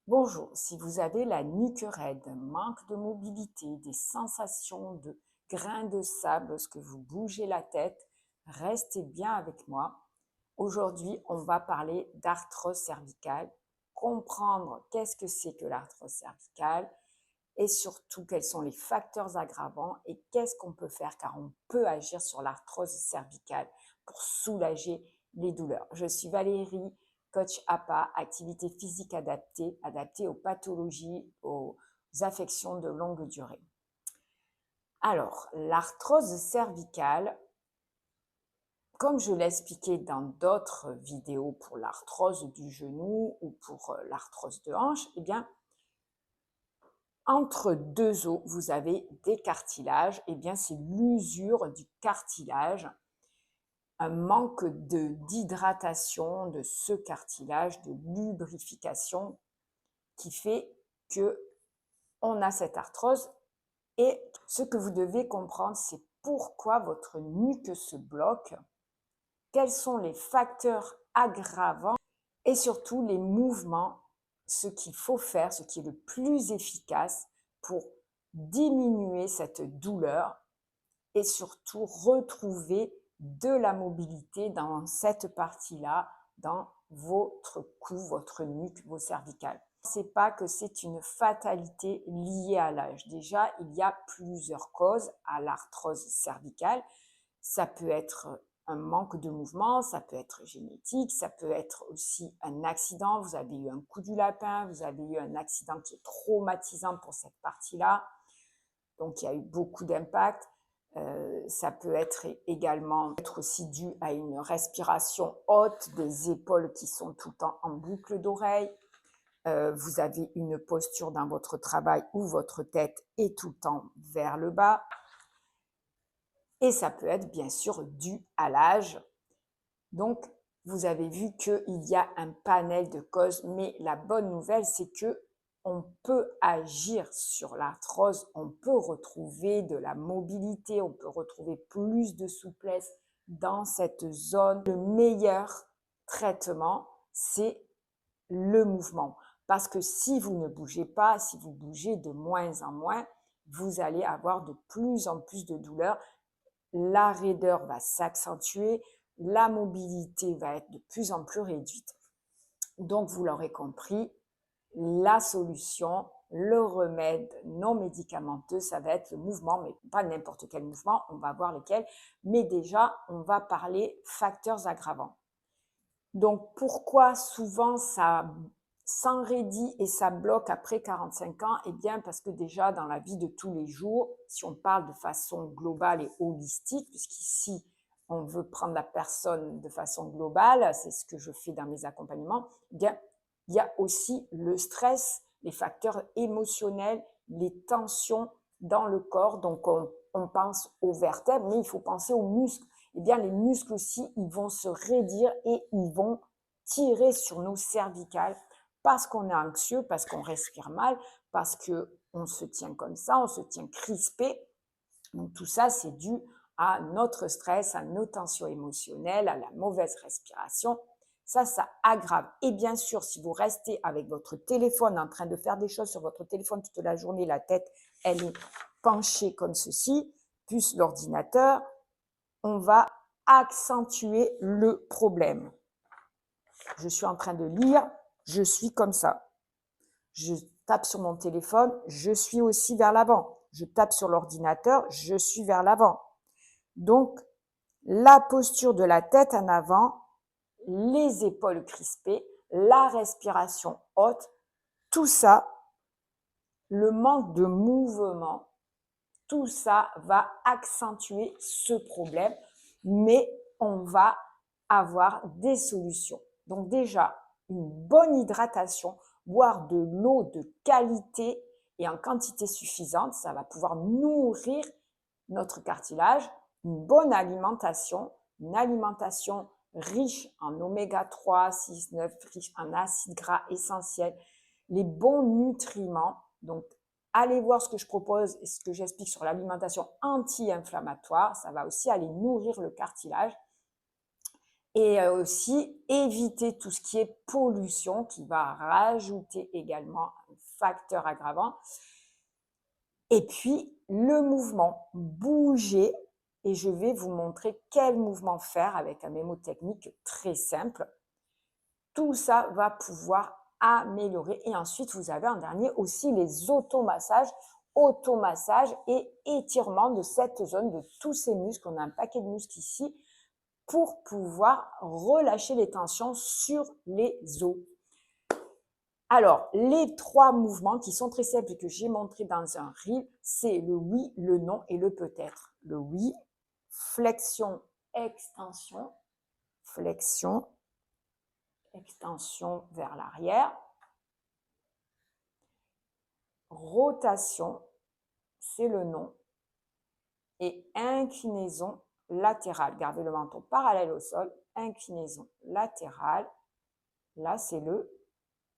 Bonjour, si vous avez la nuque raide, manque de mobilité, des sensations de grains de sable lorsque vous bougez la tête, restez bien avec moi. Aujourd'hui, on va parler d'arthrose cervicale, comprendre qu'est-ce que c'est que l'arthrose cervicale et surtout quels sont les facteurs aggravants et qu'est-ce qu'on peut faire car on peut agir sur l'arthrose cervicale pour soulager les douleurs. Je suis Valérie, coach APA, activité physique adaptée aux pathologies, aux affections de longue durée. Alors, l'arthrose cervicale, comme je l'ai expliqué dans d'autres vidéos pour l'arthrose du genou ou pour l'arthrose de hanche, eh bien, entre deux os, vous avez des cartilages. Eh bien, c'est l'usure du cartilage, un manque d'hydratation de ce cartilage, de lubrification qui fait que on a cette arthrose. Et ce que vous devez comprendre, c'est pourquoi votre nuque se bloque, quels sont les facteurs aggravants et surtout les mouvements, ce qu'il faut faire, ce qui est le plus efficace pour diminuer cette douleur et surtout retrouver de la mobilité dans cette partie-là, dans votre cou, votre nuque, vos cervicales. C'est pas que c'est une fatalité liée à l'âge. Déjà, il y a plusieurs causes à l'arthrose cervicale. Ça peut être un manque de mouvement, ça peut être génétique, ça peut être aussi un accident. Vous avez eu un coup du lapin, vous avez eu un accident qui est traumatisant pour cette partie-là. Donc, il y a eu beaucoup d'impact. Ça peut être également être aussi dû à une respiration haute des épaules qui sont tout le temps en boucle d'oreille. Vous avez une posture dans votre travail où votre tête est tout le temps vers le bas. Et ça peut être bien sûr dû à l'âge. Donc, vous avez vu qu'il y a un panel de causes, mais la bonne nouvelle, c'est que on peut agir sur l'arthrose, on peut retrouver de la mobilité, on peut retrouver plus de souplesse dans cette zone. Le meilleur traitement, c'est le mouvement. Parce que si vous ne bougez pas, si vous bougez de moins en moins, vous allez avoir de plus en plus de douleurs. La raideur va s'accentuer, la mobilité va être de plus en plus réduite. Donc, vous l'aurez compris, la solution, le remède non médicamenteux, ça va être le mouvement, mais pas n'importe quel mouvement, on va voir lesquels. Mais déjà, on va parler facteurs aggravants. Donc, pourquoi souvent ça s'enraidit et ça bloque après 45 ans? Eh bien, parce que déjà, dans la vie de tous les jours, si on parle de façon globale et holistique, puisqu'ici, on veut prendre la personne de façon globale, c'est ce que je fais dans mes accompagnements, eh bien, il y a aussi le stress, les facteurs émotionnels, les tensions dans le corps. Donc, on pense aux vertèbres, mais il faut penser aux muscles. Eh bien, les muscles aussi, ils vont se raidir et ils vont tirer sur nos cervicales parce qu'on est anxieux, parce qu'on respire mal, parce qu'on se tient comme ça, on se tient crispé. Donc, tout ça, c'est dû à notre stress, à nos tensions émotionnelles, à la mauvaise respiration. Ça aggrave. Et bien sûr, si vous restez avec votre téléphone en train de faire des choses sur votre téléphone toute la journée, la tête, elle est penchée comme ceci, plus l'ordinateur, on va accentuer le problème. Je suis en train de lire, je suis comme ça. Je tape sur mon téléphone, je suis aussi vers l'avant. Je tape sur l'ordinateur, je suis vers l'avant. Donc, la posture de la tête en avant, les épaules crispées, la respiration haute, tout ça, le manque de mouvement, tout ça va accentuer ce problème, mais on va avoir des solutions. Donc déjà, une bonne hydratation, boire de l'eau de qualité et en quantité suffisante, ça va pouvoir nourrir notre cartilage. Une bonne alimentation, une alimentation riche en oméga 3, 6, 9, riche en acides gras essentiels, les bons nutriments. Donc, allez voir ce que je propose et ce que j'explique sur l'alimentation anti-inflammatoire. Ça va aussi aller nourrir le cartilage. Et aussi éviter tout ce qui est pollution qui va rajouter également un facteur aggravant. Et puis le mouvement, bouger, et je vais vous montrer quel mouvement faire avec un mémotechnique très simple. Tout ça va pouvoir améliorer. Et ensuite, vous avez en dernier aussi les automassages et étirement de cette zone, de tous ces muscles. On a un paquet de muscles ici pour pouvoir relâcher les tensions sur les os. Alors, les 3 mouvements qui sont très simples et que j'ai montré dans un reel, c'est le oui, le non et le peut-être. Le oui, flexion, extension vers l'arrière, rotation, c'est le non, et inclinaison latérale. Gardez le menton parallèle au sol, inclinaison latérale. Là, c'est le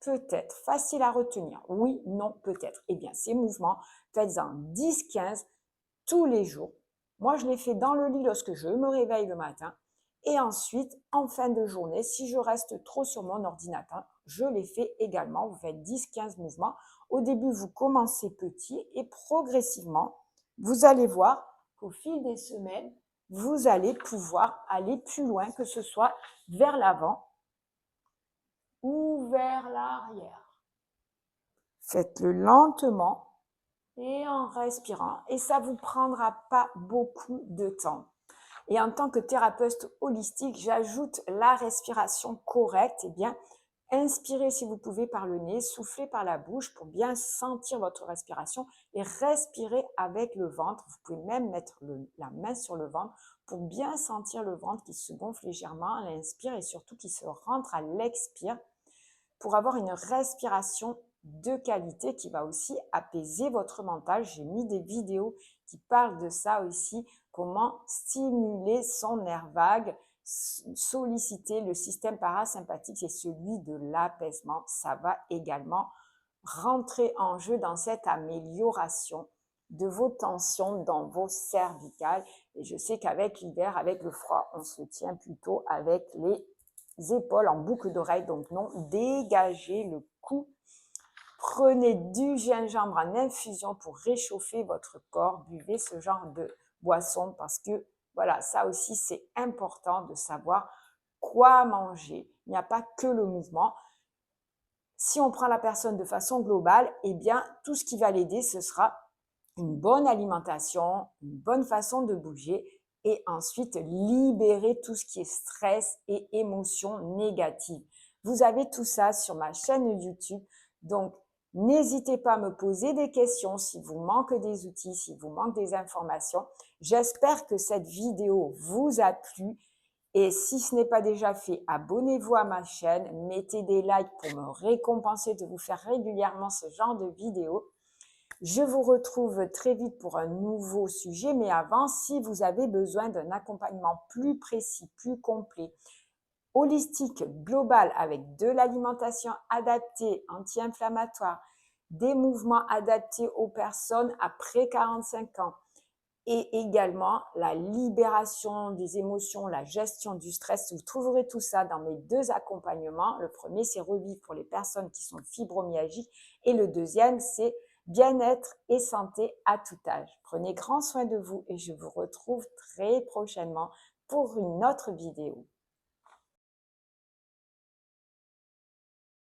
peut-être. Facile à retenir. Oui, non, peut-être. Eh bien, ces mouvements, faites-en 10-15 tous les jours. Moi, je les fais dans le lit lorsque je me réveille le matin. Et ensuite, en fin de journée, si je reste trop sur mon ordinateur, je les fais également. Vous faites 10-15 mouvements. Au début, vous commencez petit et progressivement, vous allez voir qu'au fil des semaines, vous allez pouvoir aller plus loin, que ce soit vers l'avant ou vers l'arrière. Faites-le lentement et en respirant, et ça ne vous prendra pas beaucoup de temps. Et en tant que thérapeute holistique, j'ajoute la respiration correcte. Eh bien, inspirez si vous pouvez par le nez, soufflez par la bouche pour bien sentir votre respiration et respirez avec le ventre. Vous pouvez même mettre la main sur le ventre pour bien sentir le ventre qui se gonfle légèrement à l'inspire et surtout qui se rentre à l'expire pour avoir une respiration de qualité qui va aussi apaiser votre mental. J'ai mis des vidéos qui parlent de ça aussi, comment stimuler son nerf vague, solliciter le système parasympathique et celui de l'apaisement. Ça va également rentrer en jeu dans cette amélioration de vos tensions dans vos cervicales. Et je sais qu'avec l'hiver, avec le froid, on se tient plutôt avec les épaules en boucle d'oreille. Donc non, dégagez le cou. Prenez du gingembre en infusion pour réchauffer votre corps. Buvez ce genre de boisson parce que voilà, ça aussi c'est important de savoir quoi manger. Il n'y a pas que le mouvement. Si on prend la personne de façon globale, eh bien tout ce qui va l'aider, ce sera une bonne alimentation, une bonne façon de bouger et ensuite libérer tout ce qui est stress et émotions négatives. Vous avez tout ça sur ma chaîne YouTube, donc n'hésitez pas à me poser des questions si vous manque des outils, si vous manque des informations. J'espère que cette vidéo vous a plu et si ce n'est pas déjà fait, abonnez-vous à ma chaîne, mettez des likes pour me récompenser de vous faire régulièrement ce genre de vidéos. Je vous retrouve très vite pour un nouveau sujet, mais avant, si vous avez besoin d'un accompagnement plus précis, plus complet, holistique, global, avec de l'alimentation adaptée, anti-inflammatoire, des mouvements adaptés aux personnes après 45 ans, et également la libération des émotions, la gestion du stress. Vous trouverez tout ça dans mes 2 accompagnements. Le premier, c'est Revivre pour les personnes qui sont fibromyalgiques et le deuxième, c'est Bien-être et santé à tout âge. Prenez grand soin de vous et je vous retrouve très prochainement pour une autre vidéo.